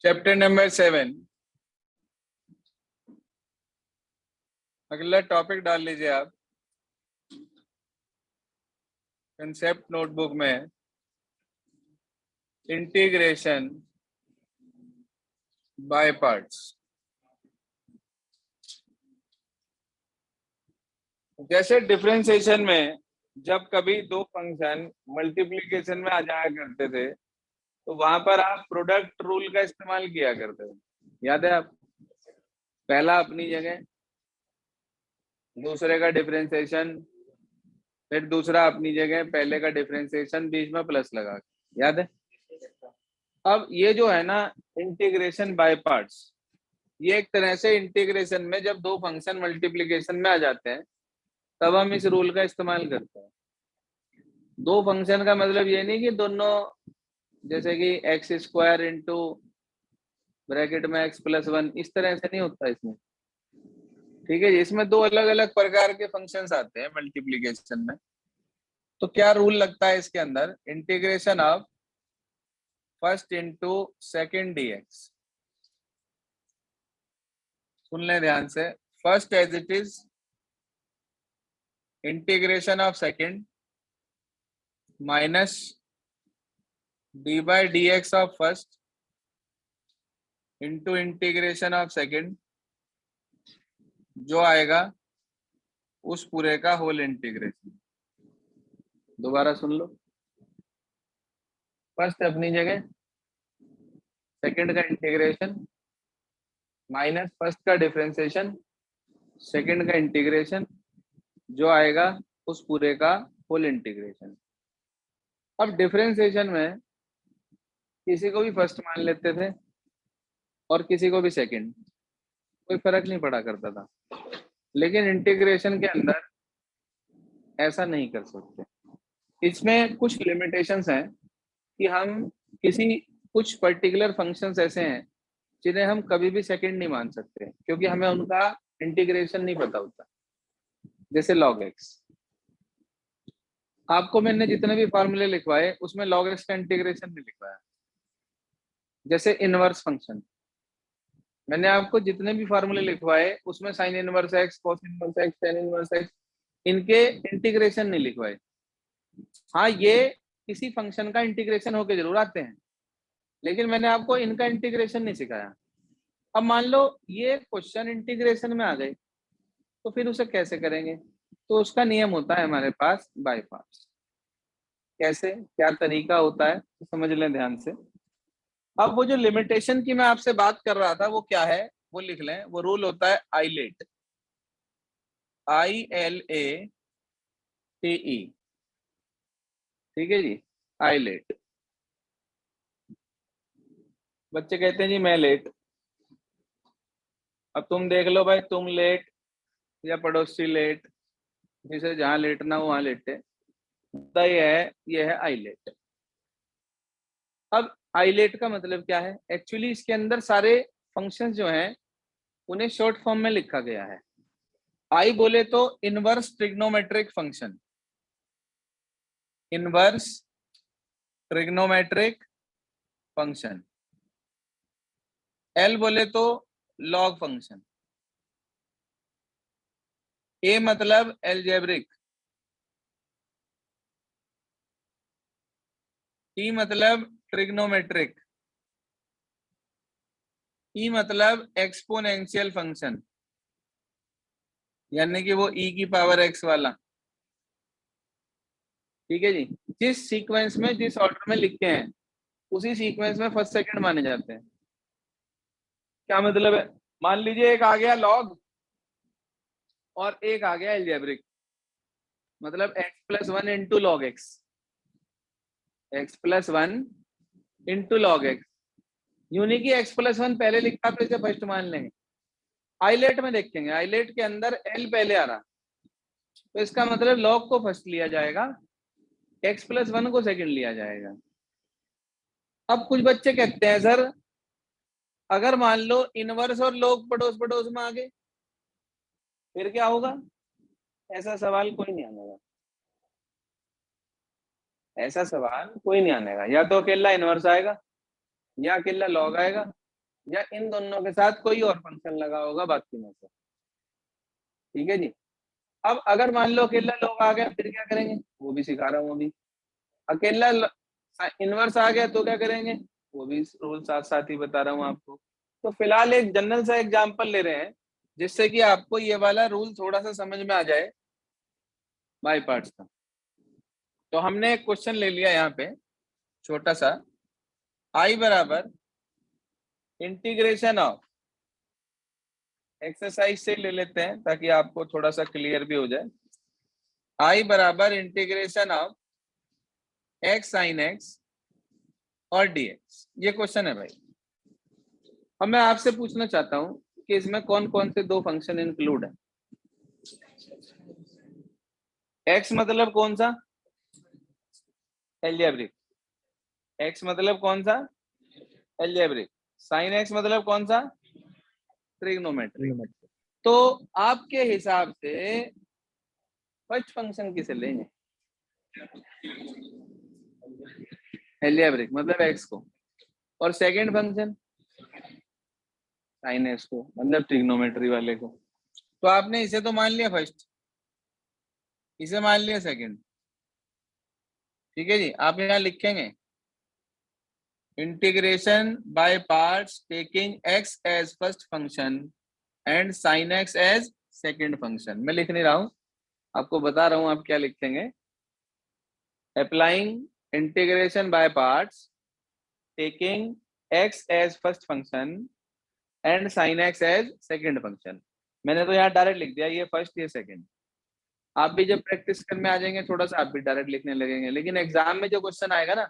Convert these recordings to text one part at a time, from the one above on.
Chapter number 7। अगला topic डाल लीजिए आप कंसेप्ट नोटबुक में, इंटीग्रेशन बाय पार्ट्स। जैसे डिफरेंशिएशन में जब कभी दो फंक्शन मल्टीप्लिकेशन में आ जाया करते थे तो वहां पर आप प्रोडक्ट रूल का इस्तेमाल किया करते थे, याद है आप? पहला अपनी जगह, दूसरे का डिफरेंशिएशन, फिर दूसरा अपनी जगह, पहले का डिफरेंशिएशन, बीच में प्लस लगा के, याद है? अब ये जो है ना इंटीग्रेशन बाय पार्ट्स, ये एक तरह से इंटीग्रेशन में जब दो फंक्शन मल्टीप्लिकेशन में आ जाते हैं तब हम इस रूल का इस्तेमाल करते हैं। दो फंक्शन का मतलब ये नहीं कि दोनों, जैसे कि एक्स स्क्वायर इंटू ब्रैकेट में एक्स प्लस वन, इस तरह से नहीं होता इसमें, ठीक है? इसमें दो अलग अलग प्रकार के फंक्शंस आते हैं मल्टीप्लिकेशन में। तो क्या रूल लगता है इसके अंदर? Integration of first into second dx. सुन लें ध्यान से, first as it is, integration of second minus d by d x of first into integration of second, जो आएगा उस पूरे का होल इंटीग्रेशन। दोबारा सुन लो, फर्स्ट अपनी जगह, सेकेंड का इंटीग्रेशन माइनस फर्स्ट का डिफरेंशिएशन, सेकेंड का इंटीग्रेशन, जो आएगा उस पूरे का होल इंटीग्रेशन। अब डिफरेंशिएशन में किसी को भी फर्स्ट मान लेते थे और किसी को भी सेकंड, कोई फर्क नहीं पड़ा करता था। लेकिन इंटीग्रेशन के अंदर ऐसा नहीं कर सकते। इसमें कुछ लिमिटेशंस हैं कि हम कुछ पर्टिकुलर फंक्शंस ऐसे हैं जिन्हें हम कभी भी सेकंड नहीं मान सकते क्योंकि हमें उनका इंटीग्रेशन नहीं पता होता। जैसे log x, आपको मैंने जितने भी फॉर्मूले लिखवाए उसमें log x का इंटीग्रेशन नहीं लिखवाया। जैसे इनवर्स फंक्शन, मैंने आपको जितने भी फॉर्मूले लिखवाए उसमें sine inverse x, cos inverse x, tan inverse x, इनके इंटीग्रेशन नहीं लिखवाए। हाँ, ये किसी फंक्शन का इंटीग्रेशन होके जरूर आते हैं, लेकिन मैंने आपको इनका इंटीग्रेशन नहीं सिखाया। अब मान लो ये क्वेश्चन इंटीग्रेशन में आ गए तो फिर उसे कैसे करेंगे? तो उसका नियम होता है हमारे पास बाय पार्ट्स। कैसे, क्या तरीका होता है तो समझ लें ध्यान से। अब वो जो लिमिटेशन की मैं आपसे बात कर रहा था वो क्या है, वो लिख लें। वो रूल होता है आईलेट, ILATE, ठीक है जी, आईलेट। बच्चे कहते हैं जी मैं लेट। अब तुम देख लो भाई, तुम लेट या पड़ोसी लेट, जिसे जहां लेटना हो वहां लेटे, मुद्दा ये है आईलेट। अब आईलेट का मतलब क्या है? एक्चुअली इसके अंदर सारे फंक्शंस जो हैं उन्हें शॉर्ट फॉर्म में लिखा गया है। आई बोले तो inverse trigonometric function, inverse trigonometric function. L बोले तो लॉग फंक्शन। ए मतलब एल्जेब्रिक, टी मतलब ट्रिग्नोमेट्रिक, ई मतलब एक्सपोनेंशियल फंक्शन, यानी कि वो ई की पावर एक्स वाला, ठीक है जी। जिस सीक्वेंस में, जिस ऑर्डर में लिखते हैं उसी सीक्वेंस में फर्स्ट सेकंड माने जाते हैं। क्या मतलब है? मान लीजिए एक आ गया लॉग और एक आ गया एल्जेब्रिक, मतलब x plus one into log x, x plus one into log x. यूं नहीं कि एक्स प्लस वन पहले लिखा तो इसे फर्स्ट मान लेंगे। आईलेट में देखेंगे, आईलेट के अंदर एल पहले आ रहा तो इसका मतलब लॉग को फर्स्ट लिया जाएगा, एक्स प्लस वन को सेकंड लिया जाएगा। अब कुछ बच्चे कहते हैं सर अगर मान लो इनवर्स और लॉग पड़ोस पड़ोस में आ गए फिर क्या होगा? ऐसा सवाल कोई नहीं आनेगा, ऐसा सवाल कोई नहीं आनेगा। या तो अकेला इनवर्स आएगा या अकेला लॉग आएगा या इन दोनों के साथ कोई और फंक्शन लगा होगा बाकी में से। ठीक है जी। अब अगर मान लो अकेला लॉग आ गया फिर क्या करेंगे, वो भी सिखा रहा हूँ अभी। अकेला इनवर्स आ गया तो क्या करेंगे, वो भी रूल साथ साथ ही बता रहा हूँ आपको। तो फिलहाल एक जनरल सा एग्जांपल ले रहे हैं जिससे कि आपको ये वाला रूल थोड़ा सा समझ में आ जाए बाय पार्ट्स का। तो हमने एक क्वेश्चन ले लिया यहाँ पे छोटा सा, आई बराबर इंटीग्रेशन ऑफ, एक्सरसाइज से ले लेते हैं ताकि आपको थोड़ा सा क्लियर भी हो जाए। आई बराबर integration of x sine x और dx, ये क्वेश्चन है भाई। अब मैं आपसे पूछना चाहता हूं कि इसमें कौन कौन से दो फंक्शन इंक्लूड है। x मतलब कौन सा, एल्जेब्रिक। x मतलब कौन सा, एल्जेब्रिक। साइन x मतलब कौन सा, ट्रिग्नोमेट्रिक। तो आपके हिसाब से फर्स्ट फंक्शन किसे लेंगे, एल्जेब्रिक मतलब x को, और सेकंड फंक्शन साइन x को मतलब ट्रिग्नोमेट्री वाले को। तो आपने इसे तो मान लिया फर्स्ट, इसे मान लिया सेकंड। ठीक है जी। आप यहाँ लिखेंगे integration by parts taking x as first function and sin x as second function. मैं लिख नहीं रहा हूं, आपको बता रहा हूं आप क्या लिखेंगे। Applying integration by parts taking x as first function and sin x as second function. मैंने तो यहाँ डायरेक्ट लिख दिया, ये फर्स्ट ये सेकंड। आप भी जब प्रैक्टिस करने आ जाएंगे थोड़ा सा आप भी डायरेक्ट लिखने लगेंगे, लेकिन एग्जाम में जो क्वेश्चन आएगा ना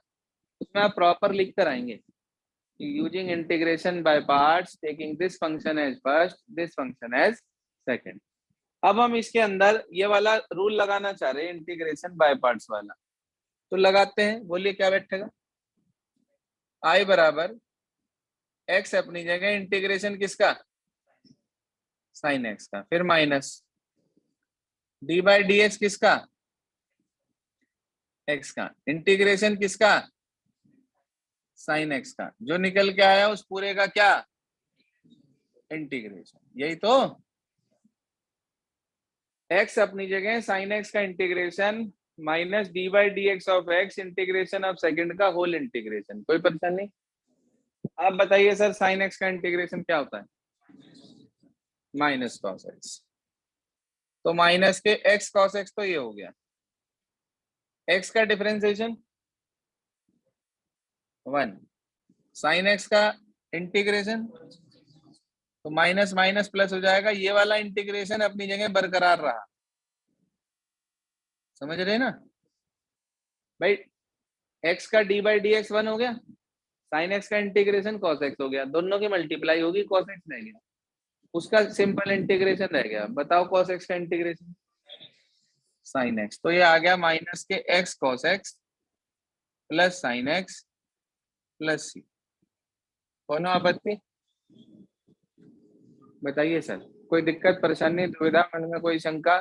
उसमें आप प्रॉपर लिख कर आएंगे। Using integration by parts taking this function as first this function as second. अब हम इसके अंदर ये वाला रूल लगाना चाह रहे हैं इंटीग्रेशन बाय पार्ट्स वाला, तो लगाते हैं। बोलिए क्या बैठेगा, आई बराबर एक्स अपनी जगह, इंटीग्रेशन किसका, साइन एक्स का, फिर minus d by d x किसका, एक्स का, इंटीग्रेशन किसका, साइन एक्स का, जो निकल के आया उस पूरे का क्या, इंटीग्रेशन। यही तो, एक्स अपनी जगह, साइन एक्स का integration minus d by d x of x, integration of second का होल इंटीग्रेशन। कोई परेशानी नहीं। आप बताइए सर साइन एक्स का इंटीग्रेशन क्या होता है, माइनस कॉस एक्स। तो माइनस के एक्स कॉस एक्स तो ये हो गया, एक्स का डिफरेंशिएशन 1, साइन एक्स का इंटीग्रेशन, तो माइनस माइनस प्लस हो जाएगा। ये वाला इंटीग्रेशन अपनी जगह बरकरार रहा, समझ रहे ना भाई। एक्स का डी बाई डी एक्स 1 हो गया, साइन एक्स का इंटीग्रेशन कॉस एक्स हो गया, दोनों की मल्टीप्लाई होगी, कॉस एक्स रह गया, उसका सिंपल इंटीग्रेशन रह गया। बताओ कॉस एक्स का इंटीग्रेशन साइन एक्स, तो ये आ गया माइनस के x cos x plus sine x plus c. कोनो आपत्ति, बताइए सर। कोई दिक्कत परेशानी दुविधा मन में, कोई शंका,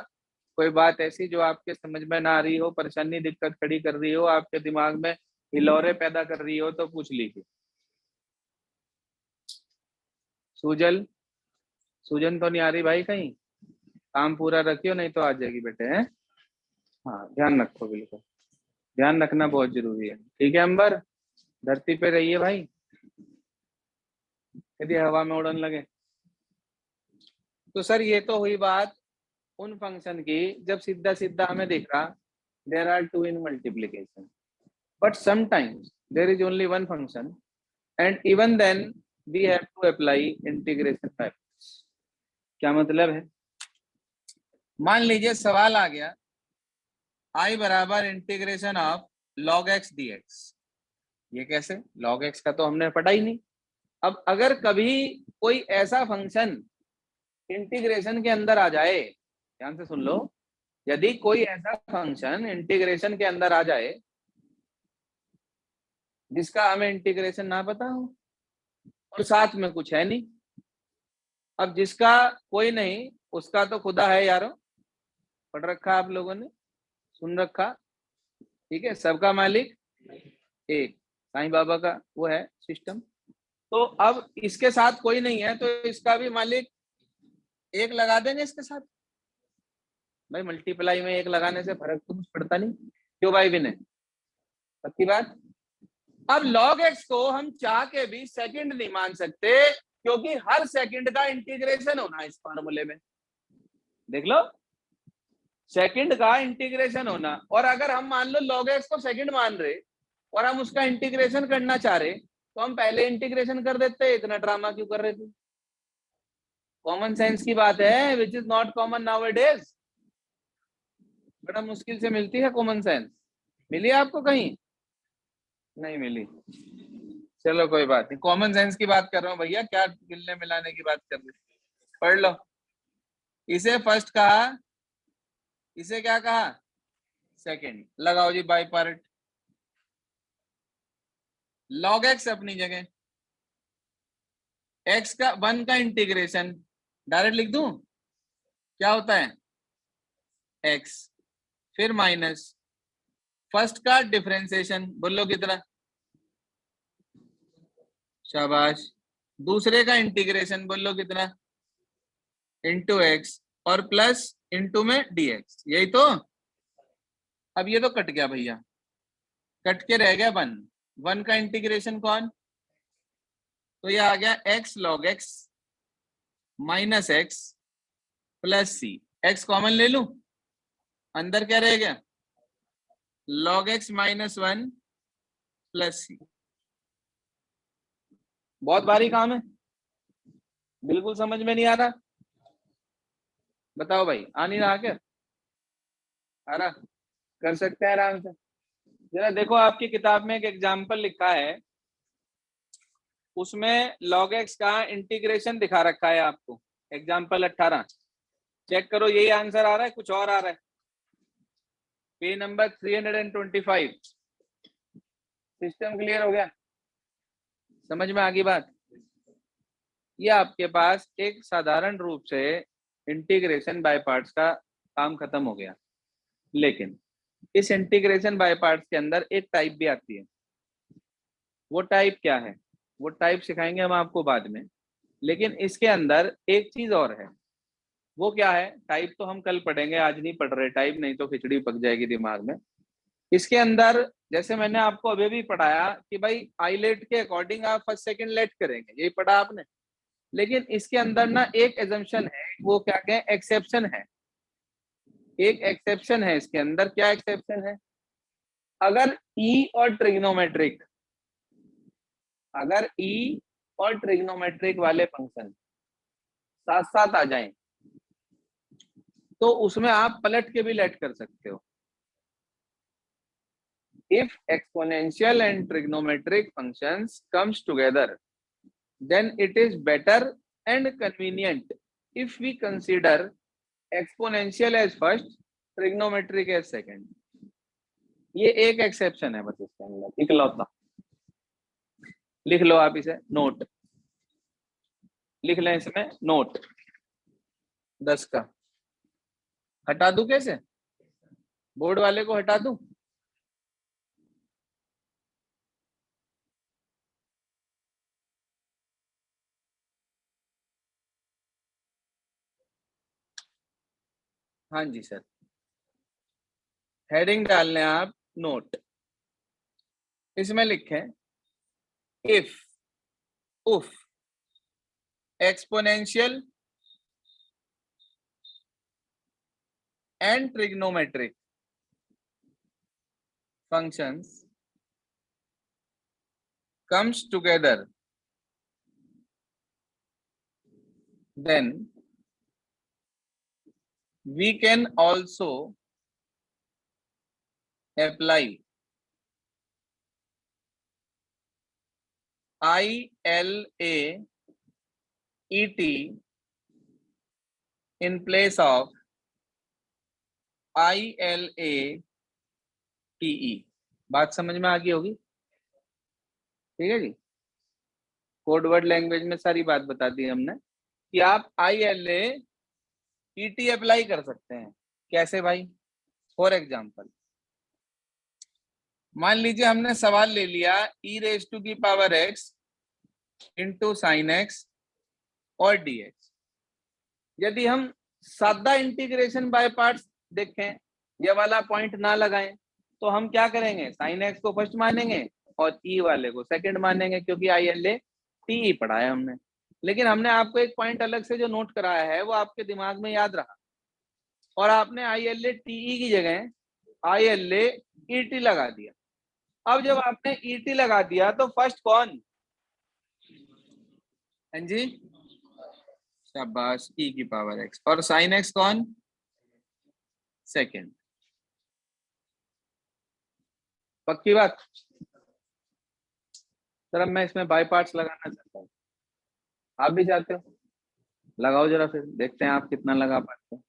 कोई बात ऐसी जो आपके समझ में ना आ रही हो, परेशानी दिक्कत खड़ी कर रही हो, आपके दिमाग में हिलौरे पैदा कर रही हो, तो पूछ लीजिए। सूजल, सूजन तो नहीं आ रही भाई कहीं, काम पूरा रखियो नहीं तो आ जाएगी बेटे हैं। हाँ ध्यान रखो, बिल्कुल ध्यान रखना बहुत जरूरी है। ठीक है अंबर, धरती पे रहिए भाई, यदि हवा में उड़न लगे। तो सर ये तो हुई बात उन फंक्शन की जब सीधा सीधा हमें दिख रहा there are two in multiplication, but sometimes there is only one function and even then we have to apply integration factors. क्या मतलब है, मान लीजिए सवाल आ गया आई बराबर integration of log x dx। ये कैसे, log x का तो हमने पढ़ा ही नहीं। अब अगर कभी कोई ऐसा फंक्शन इंटीग्रेशन के अंदर आ जाए, ध्यान से सुन लो, यदि कोई ऐसा फंक्शन इंटीग्रेशन के अंदर आ जाए जिसका हमें इंटीग्रेशन ना पता हो और साथ में कुछ है नहीं, अब जिसका कोई नहीं उसका तो खुदा है यारो, पढ़ रखा आप लोगों ने, सुन रखा। ठीक है, सबका मालिक एक, साईं बाबा का वो है सिस्टम। तो अब इसके साथ कोई नहीं है तो इसका भी मालिक एक लगा देंगे इसके साथ। भाई मल्टीप्लाई में एक लगाने से फर्क तो कुछ पड़ता नहीं, क्यों भाई विनय, पक्की बात। अब log x को हम चाह के भी सेकंड नहीं मान सकते, क्योंकि हर सेकंड का इंटीग्रेशन होना है इस फॉर्मूले में। देख लो, सेकंड का इंटीग्रेशन होना, और अगर हम मान लो log x को सेकंड मान रहे और हम उसका इंटीग्रेशन करना चाह रहे, तो हम पहले इंटीग्रेशन कर देते, इतना ड्रामा क्यों कर रहे थे। कॉमन सेंस की बात है, which is not common nowadays. बड़ा मुश्किल से मिलती है कॉमन सेंस, मिली आपको कहीं? नहीं मिली। चलो कोई बात नहीं, कॉमन सेंस की बात कर रहा हूँ भैया, क्या मिलने मिलाने की बात कर रहे। पढ़ लो, इसे फर्स्ट कहा, इसे क्या कहा, सेकंड। लगाओ जी बाई पार्ट। log x अपनी जगह, x का 1 का इंटीग्रेशन डायरेक्ट लिख दूं, क्या होता है x, फिर माइनस फर्स्ट का डिफरेंशिएशन, बोलो कितना, शाबाश, दूसरे का इंटीग्रेशन बोलो कितना, इंटू एक्स, और प्लस इंटू में dx, यही तो। अब ये तो कट गया भैया, कट के रह गया 1, 1 का इंटीग्रेशन कौन, तो ये आ गया x log x minus x plus c, x common ले लूं, अंदर क्या रह गया, log x minus 1 plus c. बहुत भारी काम है, बिल्कुल समझ में नहीं आ रहा, बताओ भाई, आ नहीं रहा क्या, आ रहा, कर सकते हैं आराम से। जरा देखो, आपकी किताब में एक एग्जाम्पल लिखा है, उसमें log x का इंटीग्रेशन दिखा रखा है आपको, एग्जाम्पल 18, चेक करो यही आंसर आ रहा है, कुछ और आ रहा है। पेज नंबर 325, सिस्टम क्लियर हो गया, समझ में आ गई बात। ये आपके पास एक साधारण रूप से इंटीग्रेशन बाय पार्ट्स का काम खत्म हो गया, लेकिन इस इंटीग्रेशन बाय पार्ट्स के अंदर एक टाइप भी आती है। वो टाइप क्या है, वो टाइप सिखाएंगे हम आपको बाद में, लेकिन इसके अंदर एक चीज और है। वो क्या है, टाइप तो हम कल पढ़ेंगे, आज नहीं पढ़ रहे टाइप, नहीं तो खिचड़ी पक जाएगी दिमाग में। इसके अंदर जैसे मैंने आपको अभी भी पढ़ाया कि भाई आईलेट के अकॉर्डिंग आप फर्स्ट सेकंड लेट करेंगे, यही पढ़ा आपने। लेकिन इसके अंदर ना एक एजम्पशन है, वो क्या कहें, एक्सेप्शन है। एक एक्सेप्शन है इसके अंदर, क्या एक्सेप्शन है, अगर ई और ट्रिग्नोमेट्रिक, अगर ई और ट्रिग्नोमेट्रिक वाले फंक्शन साथ साथ आ जाएं, तो उसमें आप पलट के भी लेट कर सकते हो। If exponential and trigonometric functions comes together, then it is better and convenient if we consider exponential as first, trigonometric as second. ये एक एक्सेप्शन है बस इसके अंदर, इकलौता। लिख लो आप इसे, नोट लिख लें, इसमें नोट 10 का हटा दूं, कैसे, बोर्ड वाले को हटा दूं, हाँ जी सर, हेडिंग डाल लें आप, नोट, इसमें लिखें इफ उफ exponential and trigonometric functions comes together, then we can also apply ILA ET in place of ILA TE। बात समझ में आ गई होगी, ठीक है जी। कोड वर्ड लैंग्वेज में सारी बात बता दी हमने कि आप ILA ET अप्लाई कर सकते हैं। कैसे भाई, फॉर एग्जाम्पल मान लीजिए हमने सवाल ले लिया e रेज टू की power x into sine x और dx। यदि हम सादा इंटीग्रेशन बाय पार्ट्स देखें, ये वाला पॉइंट ना लगाएं, तो हम क्या करेंगे, साइन एक्स को फर्स्ट मानेंगे और ई वाले को सेकंड मानेंगे, क्योंकि I L A T E पढ़ा है हमने। लेकिन हमने आपको एक पॉइंट अलग से जो नोट कराया है वो आपके दिमाग में याद रहा, और आपने I L A T E की जगह I L A E T लगा दिया। अब जब आपने ई टी लगा दिया तो फर्स्ट कौन, हाँ जी, शाबाश, ई की पावर एक्स, और साइन एक्स कौन, सेकंड। पक्की बात। सर अब मैं इसमें बाई पार्ट्स लगाना चाहता हूँ, आप भी चाहते हो, लगाओ जरा, फिर देखते हैं आप कितना लगा पाते हो।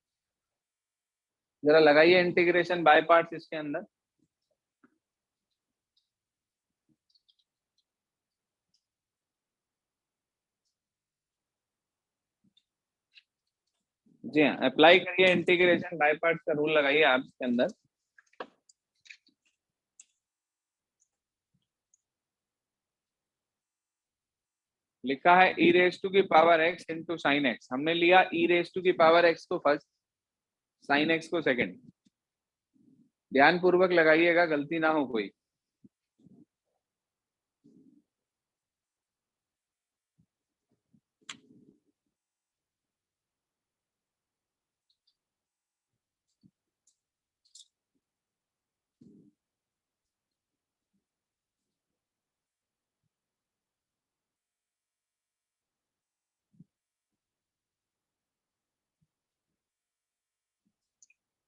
जरा लगाइए इंटीग्रेशन बाय पार्ट्स इसके अंदर। जी हाँ, अप्लाई करिए इंटीग्रेशन बाय पार्ट्स का रूल लगाइए आप इसके अंदर। लिखा है ई रेस टू की power x into sine x. हमने लिया ई रेस टू की पावर एक्स को फर्स्ट, साइन एक्स को सेकंड। ध्यान पूर्वक लगाइएगा, गलती ना हो कोई।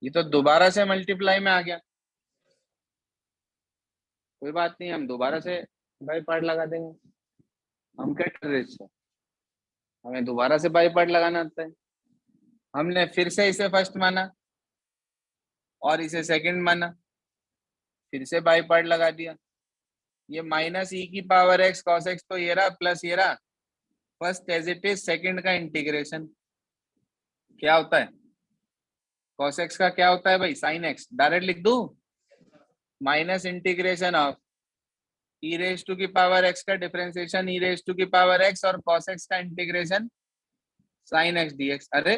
ये तो दोबारा से मल्टीप्लाई में आ गया, कोई बात नहीं, हम दोबारा से बाई पार्ट लगा देंगे। हम क्या कर रहे हैं, हमें दोबारा से बाई पार्ट लगाना आता है। हमने फिर से इसे फर्स्ट माना और इसे सेकंड माना, फिर से बाई पार्ट लगा दिया। ये माइनस ई की पावर एक्स कॉस एक्स तो ये रहा, प्लस ये रहा, first as it is, second का इंटीग्रेशन क्या होता है, कॉस एक्स का क्या होता है भाई, साइन एक्स। डायरेक्ट लिख दूं, minus integration of e raise to की पावर एक्स का डिफरेंशिएशन ई रेज टू की पावर एक्स और कॉस एक्स का इंटीग्रेशन साइन एक्स डीएक्स। अरे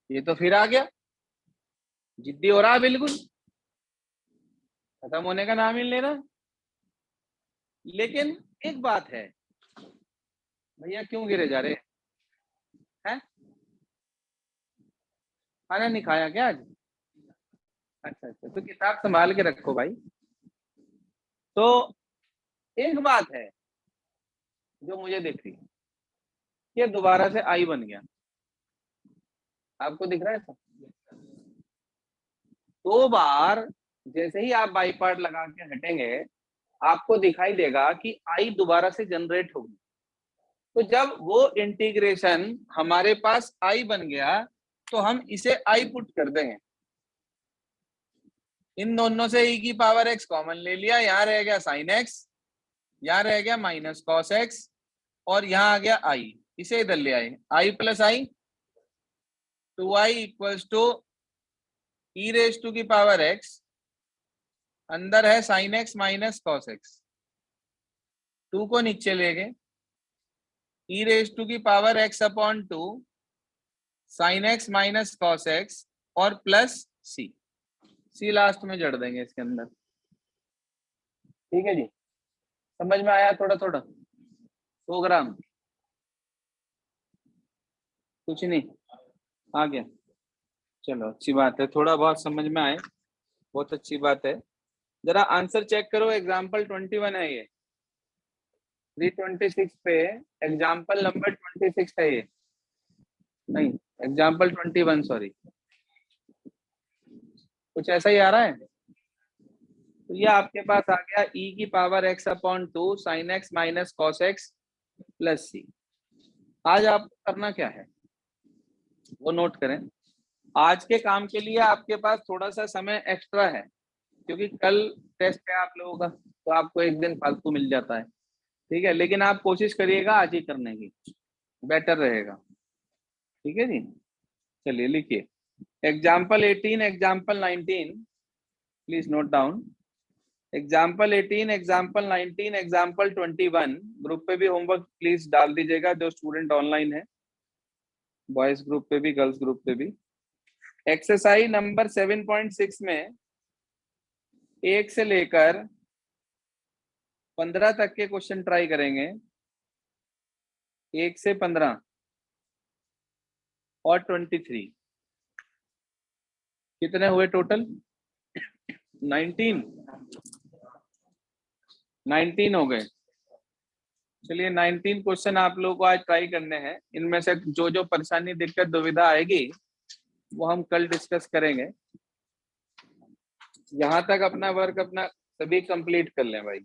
ये तो फिर आ गया, जिद्दी हो रहा है बिल्कुल, खत्म होने का नाम ही नहीं ले रहा। लेकिन एक बात है भैया, क्यों गिरे जा रहे हैं, खाना नहीं खाया क्या आज? अच्छा अच्छा, तो किताब संभाल के रखो भाई। तो एक बात है जो मुझे दिख रही है, ये दोबारा से आई बन गया, आपको दिख रहा है सब? 2 बार जैसे ही आप बाई पार्ट लगा के हटेंगे, आपको दिखाई देगा कि आई दोबारा से जनरेट होगी। तो जब वो इंटीग्रेशन हमारे पास आई बन गया, तो हम इसे आई पुट कर देंगे, इन दोनों से ई की पावर एक्स कॉमन ले लिया, यहाँ रह गया साइन एक्स, यहाँ रह गया माइनस कॉस एक्स, और यहाँ आ गया आई, इसे इधर ले आए, i plus i, 2i equals to e raise to की पावर एक्स, अंदर है sine x minus cos x, 2 को नीचे ले गए, ई रेज टू की power x upon 2 sine x minus cos x और प्लस सी, सी लास्ट में जड़ देंगे इसके अंदर। ठीक है जी, समझ में आया थोड़ा थोड़ा? 100 ग्राम, कुछ नहीं, आ गया। चलो अच्छी बात है, थोड़ा बहुत समझ में आए, बहुत अच्छी बात है। जरा आंसर चेक करो, एग्जाम्पल 21 है ये, 326 पे एग्जाम्पल नंबर 26 है ये, नहीं एग्जाम्पल 21, सॉरी, कुछ ऐसा ही आ रहा है। तो ये आपके पास आ गया ई की power x upon 2 sine x minus cos x plus c. आज आप करना क्या है वो नोट करें। आज के काम के लिए आपके पास थोड़ा सा समय एक्स्ट्रा है, क्योंकि कल टेस्ट है आप लोगों का, तो आपको एक दिन फालतू मिल जाता है, ठीक है, लेकिन आप कोशिश करिएगा आज ही करने की, बेटर रहेगा। ठीक है जी, चलिए लिखिए example 18, example 19, please note down. Example 18, example 19, example 21 group पे भी होमवर्क प्लीज डाल दीजिएगा, जो स्टूडेंट ऑनलाइन है, बॉयज ग्रुप पे भी गर्ल्स ग्रुप पे भी। एक्सरसाइज नंबर 7.6 में 1 से लेकर 15 तक के क्वेश्चन ट्राई करेंगे, 1 से 15 और 23, कितने हुए टोटल? 19 हो गए। चलिए 19 क्वेश्चन आप लोगों को आज ट्राई करने हैं। इनमें से जो जो परेशानी, दिक्कत, दुविधा आएगी वो हम कल डिस्कस करेंगे। यहाँ तक अपना वर्क अपना सभी कंप्लीट कर लें भाई।